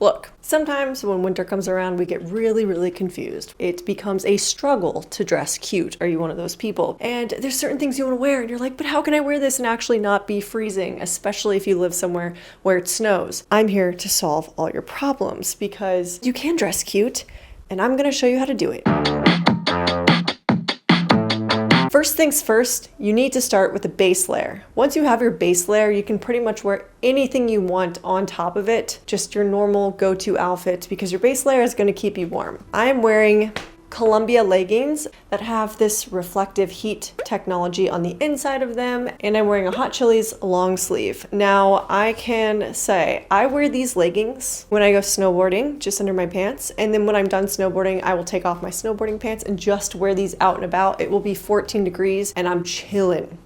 Look, sometimes when winter comes around, we get really confused. It becomes a struggle to dress cute. Are you one of those people? And there's certain things you want to wear and you're like, but how can I wear this and actually not be freezing, especially if you live somewhere where it snows? I'm here to solve all your problems because you can dress cute and I'm going to show you how to do it. First things first, you need to start with a base layer. Once you have your base layer, you can pretty much wear anything you want on top of it, just your normal go-to outfit, because your base layer is going to keep you warm. I am wearing Columbia leggings that have this reflective heat technology on the inside of them, and I'm wearing a Hot Chili's long sleeve. Now, I can say I wear these leggings when I go snowboarding, just under my pants, and then when I'm done snowboarding, I will take off my snowboarding pants and just wear these out and about. It will be 14 degrees and I'm chilling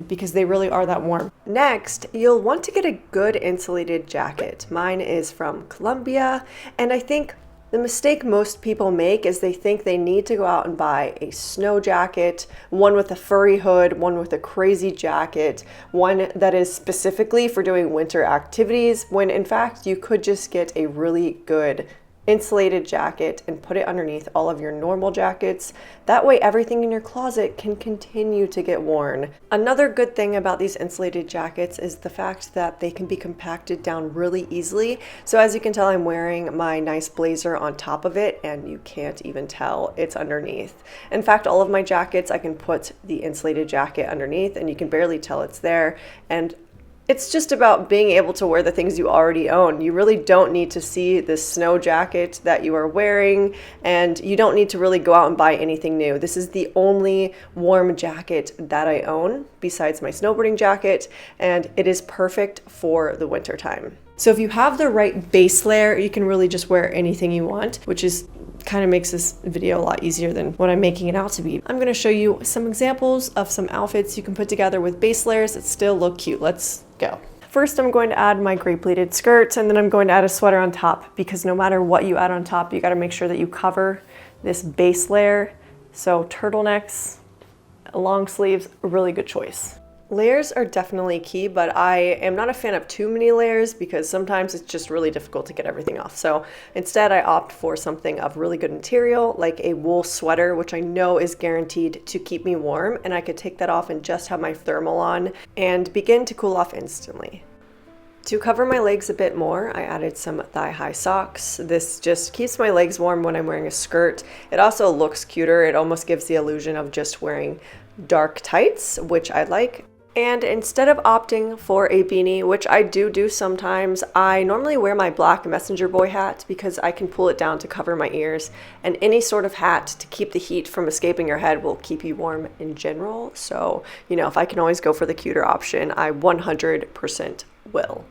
because they really are that warm. Next, you'll want to get a good insulated jacket. Mine is from Columbia, and I think the mistake most people make is they think they need to go out and buy a snow jacket, one with a furry hood, one with a crazy jacket, one that is specifically for doing winter activities, when in fact you could just get a really good insulated jacket and put it underneath all of your normal jackets. That way everything in your closet can continue to get worn. Another good thing about these insulated jackets is the fact that they can be compacted down really easily. So as you can tell, I'm wearing my nice blazer on top of it and you can't even tell it's underneath. In fact, all of my jackets, I can put the insulated jacket underneath and you can barely tell it's there. And it's just about being able to wear the things you already own. You really don't need to see this snow jacket that you are wearing, and you don't need to really go out and buy anything new. This is the only warm jacket that I own besides my snowboarding jacket, and it is perfect for the winter time. So if you have the right base layer, you can really just wear anything you want, which is kind of makes this video a lot easier than what I'm making it out to be. I'm going to show you some examples of some outfits you can put together with base layers that still look cute. Let's go. First, I'm going to add my gray pleated skirt, and then I'm going to add a sweater on top, because no matter what you add on top, you got to make sure that you cover this base layer. So turtlenecks, long sleeves, a really good choice. Layers are definitely key, but I am not a fan of too many layers because sometimes it's just really difficult to get everything off. So instead I opt for something of really good material, like a wool sweater, which I know is guaranteed to keep me warm, and I could take that off and just have my thermal on and begin to cool off instantly. To cover my legs a bit more, I added some thigh-high socks. This just keeps my legs warm when I'm wearing a skirt. It also looks cuter. It almost gives the illusion of just wearing dark tights, which I like. And instead of opting for a beanie, which I do sometimes, I normally wear my black messenger boy hat because I can pull it down to cover my ears, and any sort of hat to keep the heat from escaping your head will keep you warm in general. So, if I can always go for the cuter option, I 100% will.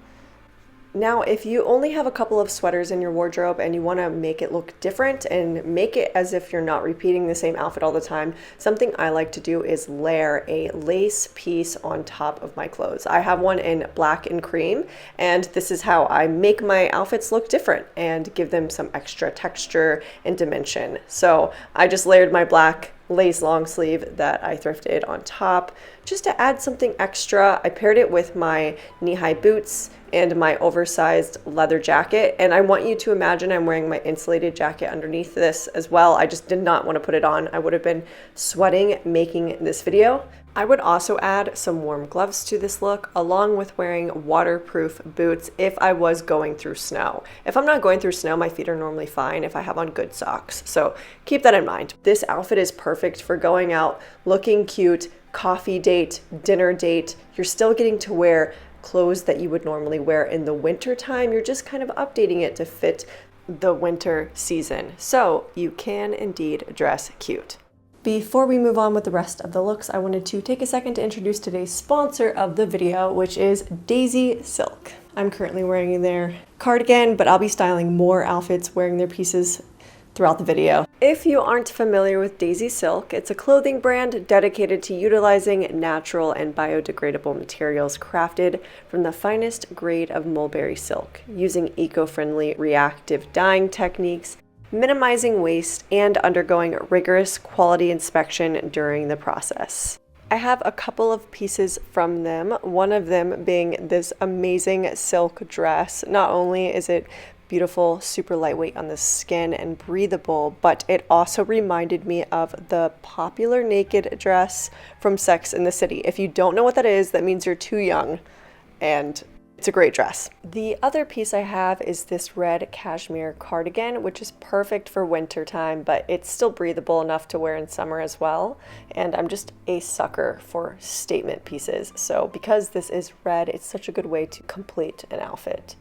Now, if you only have a couple of sweaters in your wardrobe and you want to make it look different and make it as if you're not repeating the same outfit all the time, something I like to do is layer a lace piece on top of my clothes. I have one in black and cream, and this is how I make my outfits look different and give them some extra texture and dimension. So I just layered my black lace long sleeve that I thrifted on top just to add something extra. I paired it with my knee-high boots and my oversized leather jacket, and I want you to imagine I'm wearing my insulated jacket underneath this as well. I just did not want to put it on. I would have been sweating making this video. I would also add some warm gloves to this look, along with wearing waterproof boots if I was going through snow. If I'm not going through snow, my feet are normally fine if I have on good socks. So keep that in mind. This outfit is perfect for going out, looking cute, coffee date, dinner date. You're still getting to wear clothes that you would normally wear in the winter time. You're just kind of updating it to fit the winter season. So you can indeed dress cute. Before we move on with the rest of the looks, I wanted to take a second to introduce today's sponsor of the video, which is Daisysilk. I'm currently wearing their cardigan, but I'll be styling more outfits wearing their pieces throughout the video. If you aren't familiar with Daisysilk, it's a clothing brand dedicated to utilizing natural and biodegradable materials crafted from the finest grade of mulberry silk, using eco-friendly reactive dyeing techniques, minimizing waste, and undergoing rigorous quality inspection during the process. I have a couple of pieces from them, one of them being this amazing silk dress. Not only is it beautiful, super lightweight on the skin and breathable, but it also reminded me of the popular naked dress from Sex and the City. If you don't know what that is, that means you're too young, and it's a great dress. The other piece I have is this red cashmere cardigan, which is perfect for winter time, but it's still breathable enough to wear in summer as well. And I'm just a sucker for statement pieces. So because this is red, it's such a good way to complete an outfit.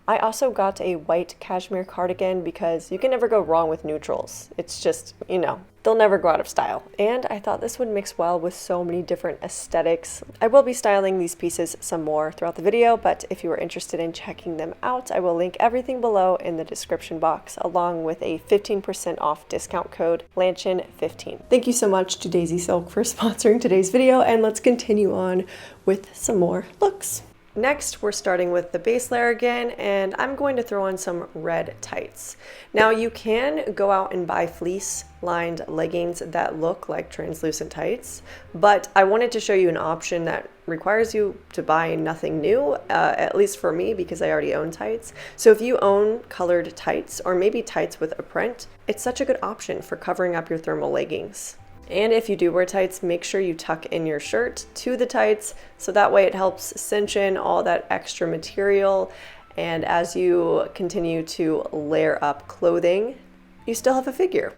I also got a white cashmere cardigan because you can never go wrong with neutrals. It's just, you know, they'll never go out of style. And I thought this would mix well with so many different aesthetics. I will be styling these pieces some more throughout the video, but if you are interested in checking them out, I will link everything below in the description box, along with a 15% off discount code, 𝚌𝚘𝚖𝚎. Thank you so much to Daisysilk for sponsoring today's video, and let's continue on with some more looks. Next, we're starting with the base layer again, and I'm going to throw on some red tights. Now, you can go out and buy fleece-lined leggings that look like translucent tights, but I wanted to show you an option that requires you to buy nothing new, at least for me, because I already own tights. So if you own colored tights, or maybe tights with a print, it's such a good option for covering up your thermal leggings. And if you do wear tights, make sure you tuck in your shirt to the tights, so that way it helps cinch in all that extra material. And as you continue to layer up clothing, you still have a figure.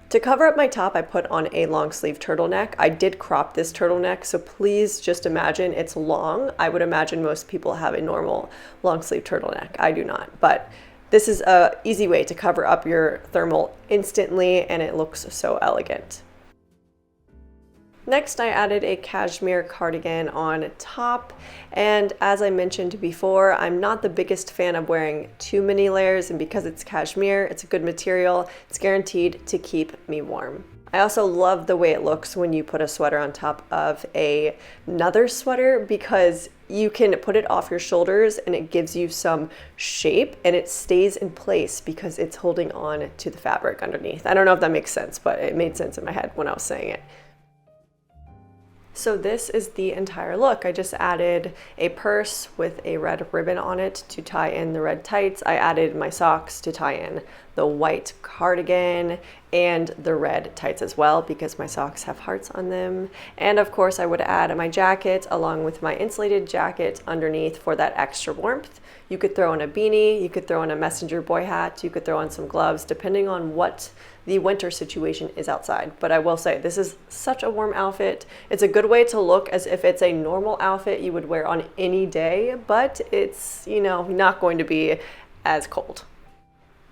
To cover up my top, I put on a long sleeve turtleneck. I did crop this turtleneck, so please just imagine it's long. I would imagine most people have a normal long sleeve turtleneck. I do not, but this is an easy way to cover up your thermal instantly, and it looks so elegant. Next, I added a cashmere cardigan on top, and as I mentioned before, I'm not the biggest fan of wearing too many layers, and because it's cashmere, it's a good material, it's guaranteed to keep me warm. I also love the way it looks when you put a sweater on top of another sweater, because you can put it off your shoulders and it gives you some shape, and it stays in place because it's holding on to the fabric underneath. I don't know if that makes sense, but it made sense in my head when I was saying it. So this is the entire look. I just added a purse with a red ribbon on it to tie in the red tights. I added my socks to tie in the white cardigan and the red tights as well, because my socks have hearts on them. And of course I would add my jacket along with my insulated jacket underneath for that extra warmth. You could throw in a beanie, you could throw in a messenger boy hat, you could throw in some gloves, depending on what the winter situation is outside. But I will say, this is such a warm outfit. It's a good way to look as if it's a normal outfit you would wear on any day, but it's, you know, not going to be as cold.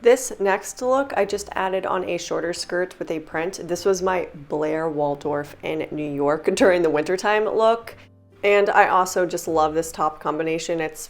This next look, I just added on a shorter skirt with a print. This was my Blair Waldorf in New York during the wintertime look. And I also just love this top combination. It's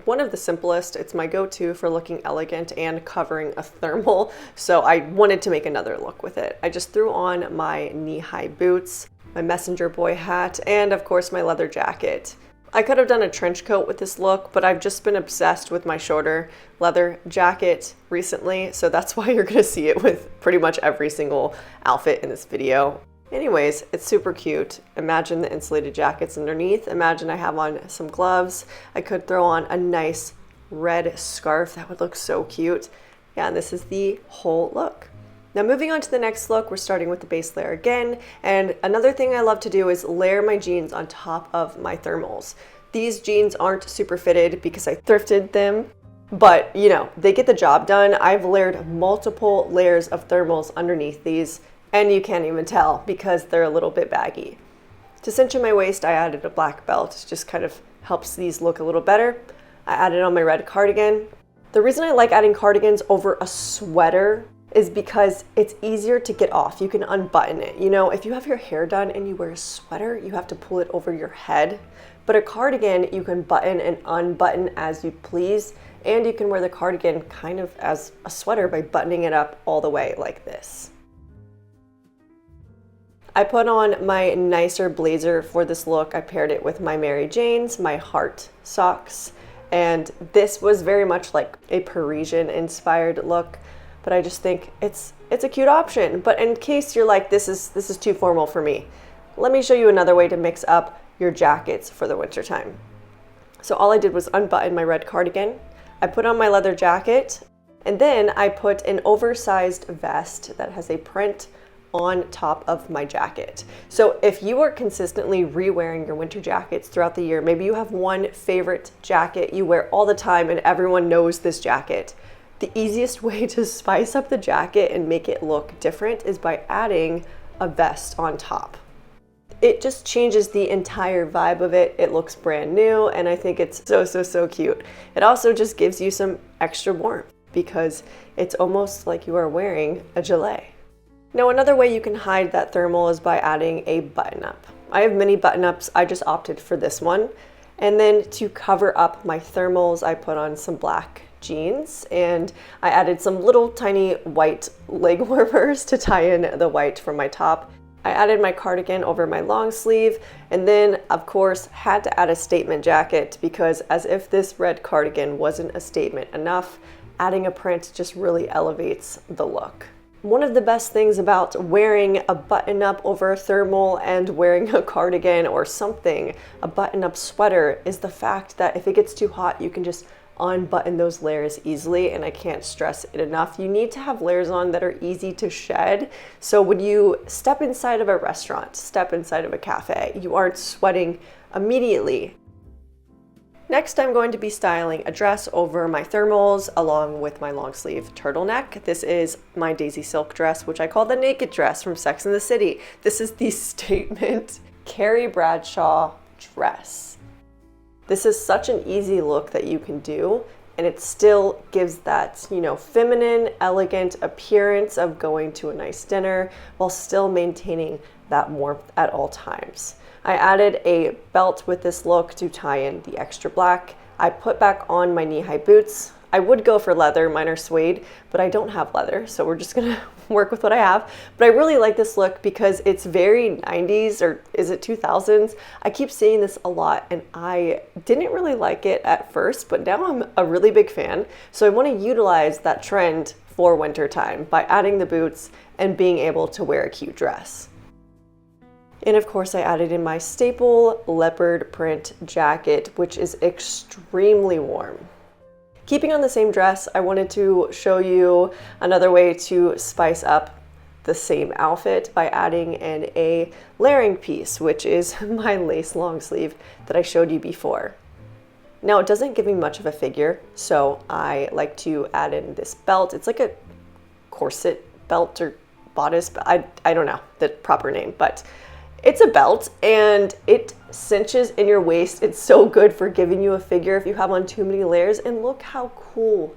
one of the simplest. It's my go-to for looking elegant and covering a thermal, so I wanted to make another look with it. I just threw on my knee-high boots, my messenger boy hat, and of course my leather jacket. I could have done a trench coat with this look, but I've just been obsessed with my shorter leather jacket recently, so that's why you're gonna see it with pretty much every single outfit in this video. Anyways, it's super cute. Imagine the insulated jackets underneath. Imagine I have on some gloves. I could throw on a nice red scarf. That would look so cute. Yeah, and this is the whole look. Now moving on to the next look, we're starting with the base layer again. And another thing I love to do is layer my jeans on top of my thermals. These jeans aren't super fitted because I thrifted them, but you know, they get the job done. I've layered multiple layers of thermals underneath these, and you can't even tell because they're a little bit baggy. To cinch in my waist, I added a black belt. It just kind of helps these look a little better. I added on my red cardigan. The reason I like adding cardigans over a sweater is because it's easier to get off. You can unbutton it. You know, if you have your hair done and you wear a sweater, you have to pull it over your head. But a cardigan, you can button and unbutton as you please, and you can wear the cardigan kind of as a sweater by buttoning it up all the way like this. I put on my nicer blazer for this look. I paired it with my Mary Janes, my heart socks, and this was very much like a Parisian inspired look, but I just think it's a cute option. But in case you're like, this is too formal for me, let me show you another way to mix up your jackets for the winter time. So all I did was unbutton my red cardigan. I put on my leather jacket, and then I put an oversized vest that has a print on top of my jacket. So if you are consistently re-wearing your winter jackets throughout the year, maybe you have one favorite jacket you wear all the time and everyone knows this jacket, the easiest way to spice up the jacket and make it look different is by adding a vest on top. It just changes the entire vibe of it. It looks brand new, and I think it's so cute. It also just gives you some extra warmth because it's almost like you are wearing a gilet. Now, another way you can hide that thermal is by adding a button-up. I have many button-ups, I just opted for this one. And then to cover up my thermals, I put on some black jeans, and I added some little tiny white leg warmers to tie in the white from my top. I added my cardigan over my long sleeve, and then of course had to add a statement jacket because as if this red cardigan wasn't a statement enough, adding a print just really elevates the look. One of the best things about wearing a button-up over a thermal and wearing a cardigan or something, a button-up sweater, is the fact that if it gets too hot, you can just unbutton those layers easily, and I can't stress it enough. You need to have layers on that are easy to shed. So when you step inside of a restaurant, step inside of a cafe, you aren't sweating immediately. Next, I'm going to be styling a dress over my thermals along with my long sleeve turtleneck. This is my Daisysilk dress, which I call the naked dress from Sex and the City. This is the statement Carrie Bradshaw dress. This is such an easy look that you can do, and it still gives that, you know, feminine, elegant appearance of going to a nice dinner while still maintaining that warmth at all times. I added a belt with this look to tie in the extra black. I put back on my knee-high boots. I would go for leather, mine are suede, but I don't have leather, so we're just gonna work with what I have. But I really like this look because it's very 90s, or is it 2000s? I keep seeing this a lot, and I didn't really like it at first, but now I'm a really big fan. So I wanna utilize that trend for winter time by adding the boots and being able to wear a cute dress. And of course I added in my staple leopard print jacket, which is extremely warm. Keeping on the same dress, I wanted to show you another way to spice up the same outfit by adding in a layering piece, which is my lace long sleeve that I showed you before. Now it doesn't give me much of a figure, so I like to add in this belt. It's like a corset belt or bodice, I don't know the proper name, but it's a belt and it cinches in your waist. It's so good for giving you a figure if you have on too many layers, and look how cool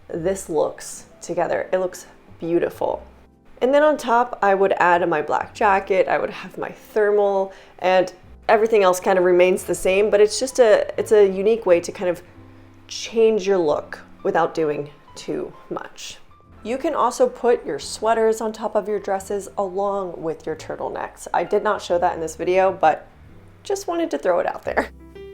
this looks together. It looks beautiful. And then on top, I would add my black jacket, I would have my thermal, and everything else kind of remains the same, but it's just it's a unique way to kind of change your look without doing too much. You can also put your sweaters on top of your dresses along with your turtlenecks. I did not show that in this video, but just wanted to throw it out there.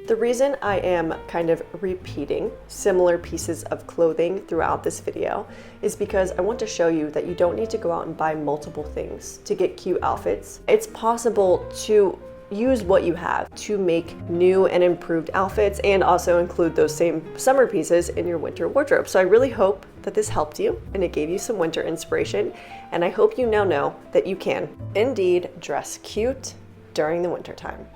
The reason I am kind of repeating similar pieces of clothing throughout this video is because I want to show you that you don't need to go out and buy multiple things to get cute outfits. It's possible to use what you have to make new and improved outfits and also include those same summer pieces in your winter wardrobe. So I really hope that this helped you and it gave you some winter inspiration, and I hope you now know that you can indeed dress cute during the winter time.